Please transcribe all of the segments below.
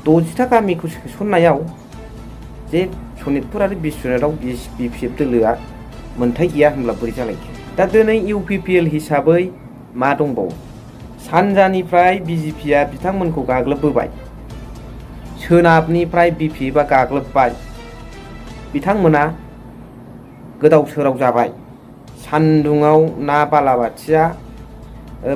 60था गामिखौ सोसननायाव जे सनितपुर आरो बिश्वनाथाव BPF दोलोआ मोनथाय गैया होनब्ला बोरै जालायखो। दा दिनै UPPL हिसाबै मा दंबावो? सानजानिफ्राय BJPआ बिथांमोनखौ गाग्लोबबोबाय, सोनाबनिफ्राय BPFआ गाग्लोबबाय, बिथांमोना गोदाव सोराव जाबाय, सान्दुङाव ना बालाबाथिया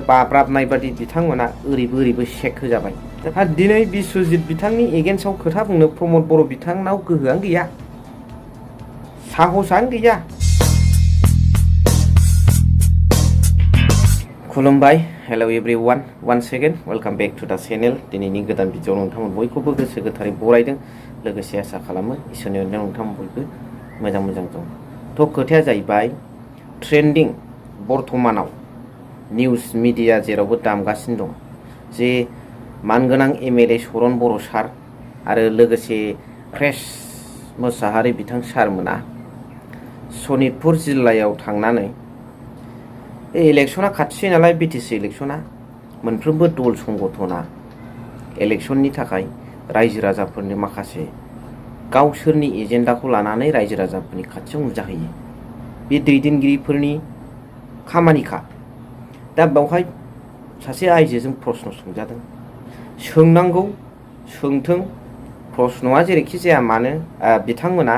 बाब्राबनाय बादि बिथांमोना ओरैबो ओरैबो सेक होजाबाय। दा दिनै बिश्वजित बिथांनि एगेन्स्टआव खोथा बुंनो प्रमद बर' बिथांनाव गोहोआनो गैया, साहसआनो गैया। खुलुमबाय, hello everyone, one second welcome back to the channel. दिनैनि गोदान भिडिअ नोंथांमोन बयखौबो गोसो गोथारै बरायदों, लोगोसे आसा खालामो इसोरनि अननायाव नोंथांमोन बयबो मोजां दं। थ' खोथाया जाहैबाय ट्रेन्डिं बर्थमानाव निउस मिडिया जेरावबो दामगासिनो दं जे मानगोनां MLA सरन बर' सार आरो लोगोसे क्रिश मोसाहारि बिथां सारमोना सनितपुर जिल्लायाव थांनानै इलेक्शना खाथिसै नालाय, BTC इलेक्शना, मोनफ्रोमबो दल संगठना इलेक्शननि थाखाय रायजो राजाफोरनो माखासे गावसोरनि एजेन्डाखौ लानानै रायजो राजाफोरनि खाथियाव नुजाहैयो। बे दैदेनगिरिफोरनि खामानिखा। दा बेवहाय सासे आइजोजों प्रश्न सोंजादों, सोंनांगौ सोंथों, प्रश्नआ जेरैखि जाया मानो बिथांमोना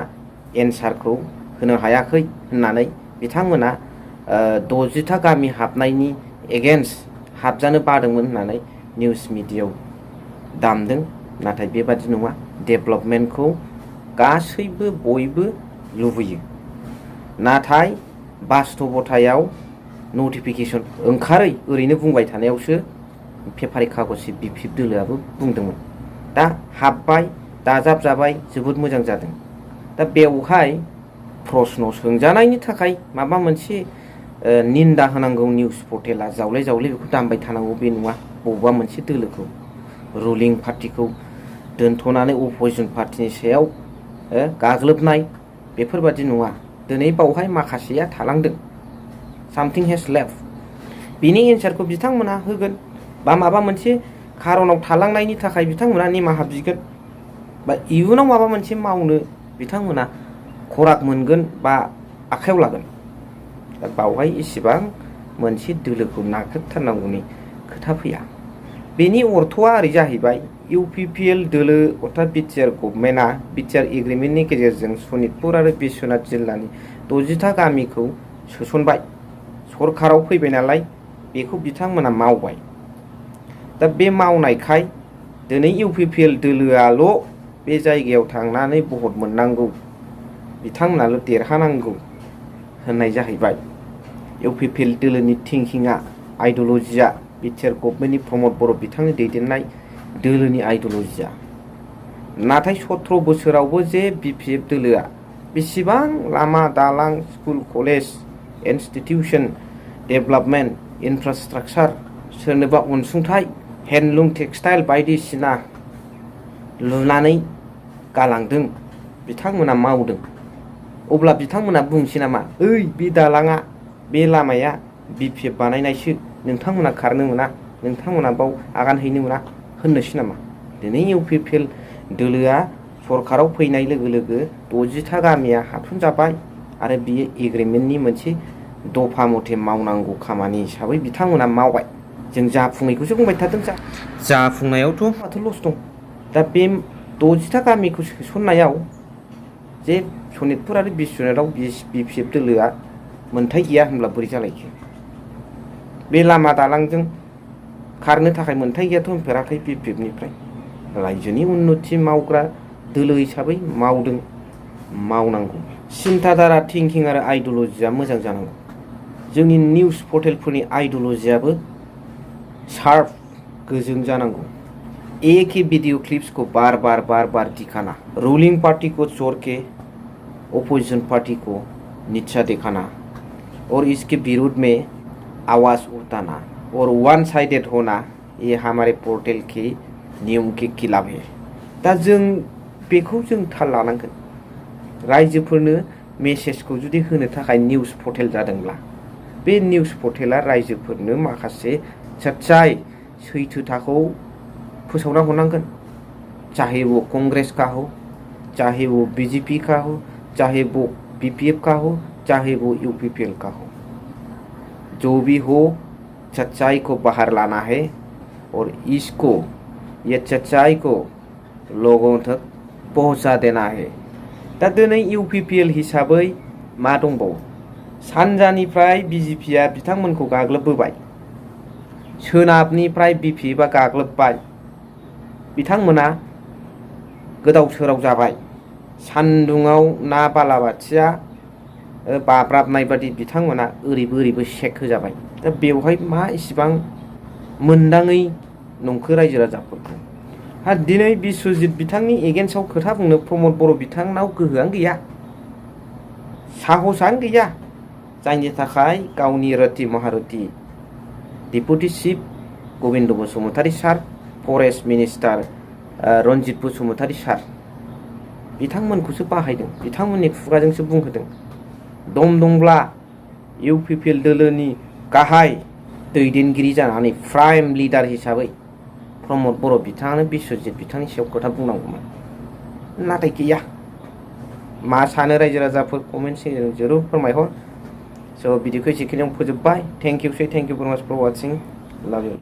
एन्सारखौ होनो हायाखै होननानै बिथांमोना 60था गामि हाबनायनि एगेन्स्ट हाबजानो बादोंमोन होननानै निउस मिडियायाव दामदों। नाथाय बेबादि नङा, डेभेलपमेन्टखौ गासैबो बयबो लुबैयो, नाथाय बास्तबतायाव नटिफिकेसन ओंखारै ओरैनो बुंबाय थानायावसो पेपारि कागजनि BPF दोलोआबो बुंदोंमोन। दा हाबबाय, दाजाब जाबाय, जोबोद मोजां जादों। दा बेवहाय प्रश्न सोंजानायनि थाखाय माबा मोनसे निन्दा होनांगौ, निउस पर्टेला जावले जावले बेखौ दामबाय थानांगौ बे नङा। बबेबा मोनसे दोलोखौ, रुलिं पार्टिखौ दोनथ'नानै अपोजिसन पार्टिनि सायाव गाग्लोबनाय बेफोरबादि नङा। दिनै बावहाय माखासेया थालांदों, सामथिं हेज लेफ्ट। बिनि एन्सारखौ बिथांमोना होगोन, बा माबा मोनसे खारनाव थालांनायनि थाखाय बिथांमोना निमाहा बिगोन, बा इयुनाव माबा मोनसे मावनो बिथांमोना खराग मोनगोन बा आखायाव लागोन। दा बावहाय इसेबां मोनसे दोलोखौ नाख्रेबथारनांगौनि खोथा फैया। बेनि अर्थआ ओरै जाहैबाय, UPPL दोलो अर्थात BTR गभर्नमेन्टआ BTR एग्रिमेन्टनि गेजेरजों सनितपुर आरो बिश्वनाथ जिल्लानि 60था गामिखौ सोसनबाय, सरकाराव फैबाय नालाय बेखौ बिथांमोना मावबाय। दा बे मावनायखाय दिनै UPPL दोलोआल' बे जायगायाव थांनानै भट मोननांगौ, बिथांमोनाल' देरहानांगौ होननाय जाहैबाय। UPPL दोलोनि थिंकिंआ, आइडिअलजिया, BTR गभर्नमेन्टनि प्रमद बर' बिथांनि दैदेननाय दोलोनि आइडिअलजिया। नाथाय 17 बोसोरावबो जे BPF दोलोआ बेसेबां लामा दालां, स्कुल कलेज, इनस्टिटिउसन डेभेलपमेन्ट, इनफ्रास्ट्राक्चार, सोरनोबा अनसुंथाइ, हेन्डलुम टेक्सटाइल बायदिसिना लुनानै गालांदों, बिथांमोना मावदों। अब्ला बिथांमोना बुंसै नामा, ओइ बे दालाङा, बे लामाया BPF बानायनायसो, नोंथांमोना खारनो मोना, नोंथांमोना बाव आगान हैनो मोना होननोसै नामा? दिनै UPPL दोलोआ सरकाराव फैनाय लोगो लोगो 60था गामिया हाबसनजाबाय आरो बियो एग्रिमेन्टनि मोनसे दफा मथे मावनांगौ खामानि हिसाबै बिथांमोना मावबाय। जों जाफुङैखौसो बुंबाय थादों, जाफुंनायावथ' माथो लस दं। दा बे 60था गामिखौ सोसननायाव जे सनितपुर आरो बिश्वनाथाव BPF दोलोआ मोनथाय गैया होनब्ला बोरै जालायखो। बे लामा दालांजों खारनो थाखाय मोनथाय गैयाथ' होनफेराखै BPFनिफ्राय। रायजोनि उन्नति मावग्रा दोलो हिसाबै मावदों, मावनांगौ। सिन्थाधारा, थिंकिं आरो आइडिअलजिया मोजां जानांगौ। जोंनि निउस पर्टेलफोरनि आइडिअलजियाबो शार्प, गोजों जानांगौ। एक ही वीडियो क्लिप्स को बार बार दिखाना, रूलिंग पार्टी को छोड़ के ओपोजिशन पार्टी को नीचा दिखाना और इसके विरोध में आवाज़ उठाना और वन साइडेड होना, ये हमारे पोर्टल के नियम के खिलाफ है। दा जों बेखौ जों थाल लानांगोन। रायजोफोरनो मेसेजखौ जुदि होनो थाखाय निउस पर्टेल जादोंब्ला, बे निउस पर्टेला रायजोफोरनो माखासे सच्चाइ, सैथोथाखौ फोसावना हरनांगोन। चाहे वो कांग्रेस का हो, चाहे वो बीजेपी का हो, चाहे वो BPF का हो, चाहे वो UPPL का हो, जो भी हो सच्चाई को बाहर लाना है और इसको ये सच्चाई को लोगों तक पहुंचा देना है। दा दिनै UPPL हिसाबै मा दंबावो? सानजानिफ्राय BJPआ बिथांमोनखौ गाग्लोबबोबाय, सोनाबनिफ्राय BPFआ गाग्लोबबाय, बिथांमोना गोदाव सोराव जाबाय, सान्दुङाव ना बालाबाथिया बाब्राबनाय बादि बिथांमोना ओरैबो ओरैबो सेक होजाबाय। दा बेवहाय मा इसिबां मोनदाङै नंखो रायजो राजाफोरखौ? हा दिनै बिश्वजित बिथांनि एगेन्स्टआव खोथा बुंनो प्रमद बर' बिथांनाव गोहोआनो गैया, साहसआनो गैया, जायनि थाखाय गावनि रति महारथि डेपुटि चिफ गबिन्द बसुमतारी सार, फरेस्ट मिनिस्टार रन्जित बसुमतारी सार बिथांमोनखौसो बाहायदों, बिथांमोननि खुगाजोंसो बुंहोदों। दम दंब्ला UPPL दोलोनि गाहाय दैदेनगिरि जानानै प्राइम लिडार हिसाबै प्रमद बर' बिथाङानो बिश्वजित बिथांनि सायाव खोथा बुंनांगौमोन, नाथाय गैया। मा सानो रायजो राजाफोर कमेन्ट सेक्सनाव जरुर फोरमायहर। स' भिडिअखौ एसेखिनियाव फोजोबबाय। थेंक इउ भेरि माच फर वाचिं। लाभ इउ।